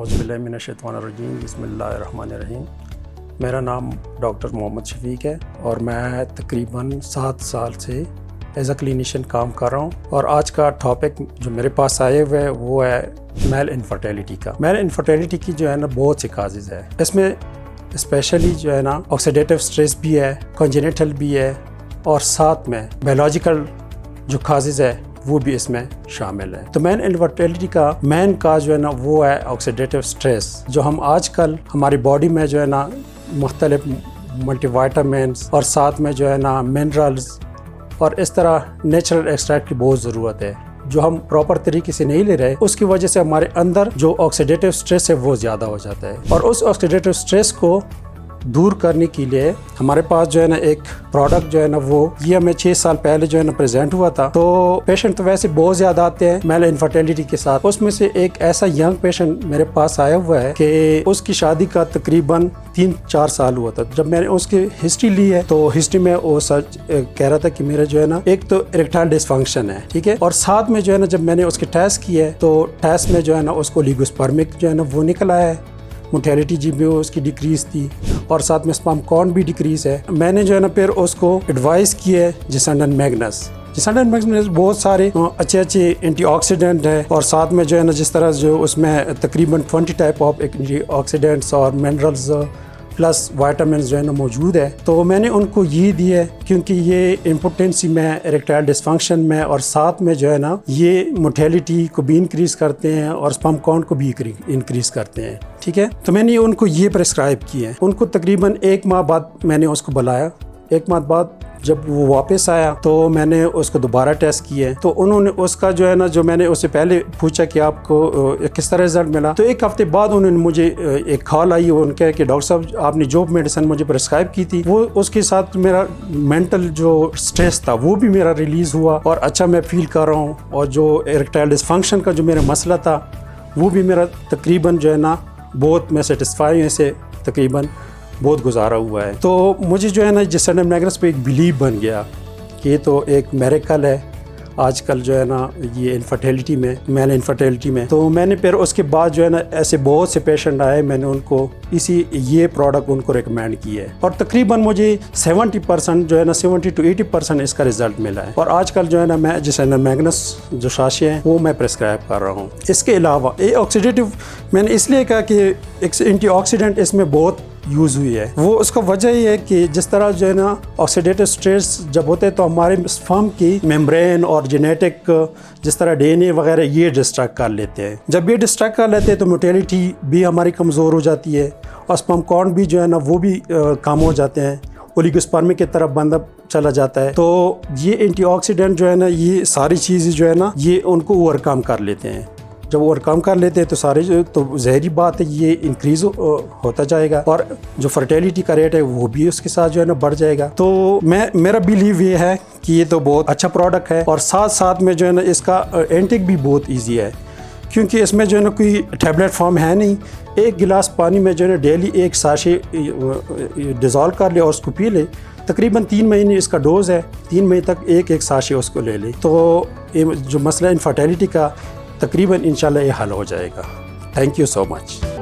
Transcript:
اعوذ باللہ من الشیطان الرجیم، بسم اللہ الرحمن الرحیم۔ میرا نام ڈاکٹر محمد شفیق ہے اور میں تقریباً 7 سال سے ایز اے کلینیشین کام کر رہا ہوں، اور آج کا ٹاپک جو میرے پاس آئے ہوئے ہے وہ ہے میل انفرٹیلٹی کا۔ میل انفرٹیلٹی کی جو ہے نا بہت سی کازز ہے، اس میں اسپیشلی جو ہے نا آکسیڈیٹیو سٹریس بھی ہے، کنجینیٹل بھی ہے، اور ساتھ میں بایولوجیکل جو کازز ہے وہ بھی اس میں شامل ہے۔ تو مین انفرٹیلٹی کا مین کاز جو ہے نا وہ ہے آکسیڈیٹیو سٹریس، جو ہم آج کل ہماری باڈی میں جو ہے نا مختلف ملٹی وائٹامنس اور ساتھ میں جو ہے نا منرلز اور اس طرح نیچرل ایکسٹریکٹ کی بہت ضرورت ہے، جو ہم پراپر طریقے سے نہیں لے رہے، اس کی وجہ سے ہمارے اندر جو آکسیڈیٹیو سٹریس ہے وہ زیادہ ہو جاتا ہے، اور اس آکسیڈیٹیو سٹریس کو دور کرنے کے لیے ہمارے پاس جو ہے نا ایک پروڈکٹ جو ہے نا وہ یہ ہمیں 6 سال پہلے جو ہے نا پریزنٹ ہوا تھا۔ تو پیشنٹ تو ویسے بہت زیادہ آتے ہیں میل انفرٹیلٹی کے ساتھ، اس میں سے ایک ایسا ینگ پیشنٹ میرے پاس آیا ہوا ہے کہ اس کی شادی کا تقریباً 3-4 سال ہوا تھا۔ جب میں نے اس کی ہسٹری لی ہے تو ہسٹری میں وہ سچ کہہ رہا تھا کہ میرا جو ہے نا ایک تو اریکٹائل ڈسفنکشن ہے، ٹھیک ہے، اور ساتھ میں جو ہے نا جب میں نے اس کے ٹیسٹ کیے تو ٹیسٹ میں جو ہے نا اس کو لیگوسپرمک جو ہے نا وہ نکلا ہے، موٹیلٹی جی بھی اس کی ڈیکریز تھی، اور ساتھ میں سپرم کاؤنٹ بھی ڈیکریز ہے۔ میں نے جو ہے نا پھر اس کو ایڈوائز کی ہے جسنڈن میگنس بہت سارے اچھے اینٹی آکسیڈنٹ ہے، اور ساتھ میں جو ہے نا جس طرح جو اس میں تقریباً 20 ٹائپ آف اینٹی آکسیڈنٹس اور منرلز پلس وائٹامنس جو ہے نا موجود ہے۔ تو میں نے ان کو یہ دی ہے کیونکہ یہ امپوٹنسی میں، اریکٹائل ڈسفنکشن میں، اور ساتھ میں جو ہے نا یہ موٹیلٹی کو بھی انکریز کرتے ہیں اور سپرم کاؤنٹ کو بھی انکریز کرتے ہیں، ٹھیک ہے۔ تو میں نے ان کو یہ پرسکرائب کیے ہیں۔ ان کو تقریباً 1 ماہ بعد میں نے اس کو بلایا، 1 ماہ بعد جب وہ واپس آیا تو میں نے اس کو دوبارہ ٹیسٹ کیے، تو انہوں نے اس کا جو ہے نا جو میں نے اس سے پہلے پوچھا کہ آپ کو کس طرح رزلٹ ملا، تو 1 ہفتے بعد انہوں نے مجھے ایک کال آئی، ان کے کہ ڈاکٹر صاحب آپ نے جو میڈیسن مجھے پرسکرائب کی تھی وہ اس کے ساتھ میرا مینٹل جو سٹریس تھا وہ بھی میرا ریلیز ہوا، اور اچھا میں فیل کر رہا ہوں، اور جو اریکٹائل ڈسفنکشن کا جو میرا مسئلہ تھا وہ بھی میرا تقریباً جو ہے نا بہت میں سیٹسفائی ہوں، سے تقریباً بہت گزارا ہوا ہے۔ تو مجھے جو ہے نا جسنڈن میگنس پہ ایک بلیو بن گیا کہ یہ تو ایک میریکل ہے آج کل جو ہے نا یہ انفرٹیلٹی میں، میل انفرٹیلٹی میں۔ تو میں نے پھر اس کے بعد جو ہے نا ایسے بہت سے پیشنٹ آئے، میں نے ان کو یہ پروڈکٹ ان کو ریکمینڈ کیا ہے، اور تقریباً مجھے 70% جو ہے نا 70 to 80% اس کا رزلٹ ملا ہے، اور آج کل جو ہے نا میں جسنڈن میگنس جو ساشے ہیں وہ میں پرسکرائب کر رہا ہوں۔ اس کے علاوہ آکسیڈیٹیو میں نے اس لیے کہا کہ اینٹی آکسیڈنٹ اس میں بہت یوز ہوئی ہے، وہ اس کا وجہ یہ ہے کہ جس طرح جو ہے نا آکسیڈیٹیو سٹریس جب ہوتے ہیں تو ہمارے سپرم کی میمبرین اور جینیٹک جس طرح ڈی این اے وغیرہ یہ ڈسٹریکٹ کر لیتے ہیں۔ جب یہ ڈسٹریکٹ کر لیتے ہیں تو موٹیلٹی بھی ہماری کمزور ہو جاتی ہے، اور سپرم کاؤنٹ بھی جو ہے نا وہ بھی کم ہو جاتے ہیں، اولیگوسپرمی کی طرف بندہ چلا جاتا ہے۔ تو یہ اینٹی آکسیڈنٹ جو ہے نا یہ ساری چیزیں جو ہے نا یہ ان کو اوور کم کر لیتے ہیں۔ جب اوور کم کر لیتے ہیں تو سارے تو ظاہری بات ہے یہ انکریز ہوتا جائے گا، اور جو فرٹیلٹی کا ریٹ ہے وہ بھی اس کے ساتھ جو ہے نا بڑھ جائے گا۔ تو میرا بلیو یہ ہے کہ یہ تو بہت اچھا پروڈکٹ ہے، اور ساتھ میں جو ہے نا اس کا اینٹیک بھی بہت ایزی ہے، کیونکہ اس میں جو ہے نا کوئی ٹیبلٹ فارم ہے نہیں۔ 1 گلاس پانی میں جو ہے نا ڈیلی 1 ساشے ڈیزالو کر لے اور اس کو پی لے، تقریباً 3 مہینے اس کا ڈوز ہے، 3 مہینے تک 1 ساشے اس کو لے لے، تو جو مسئلہ انفرٹیلٹی کا تقریباً انشاءاللہ یہ حل ہو جائے گا۔ Thank you so much.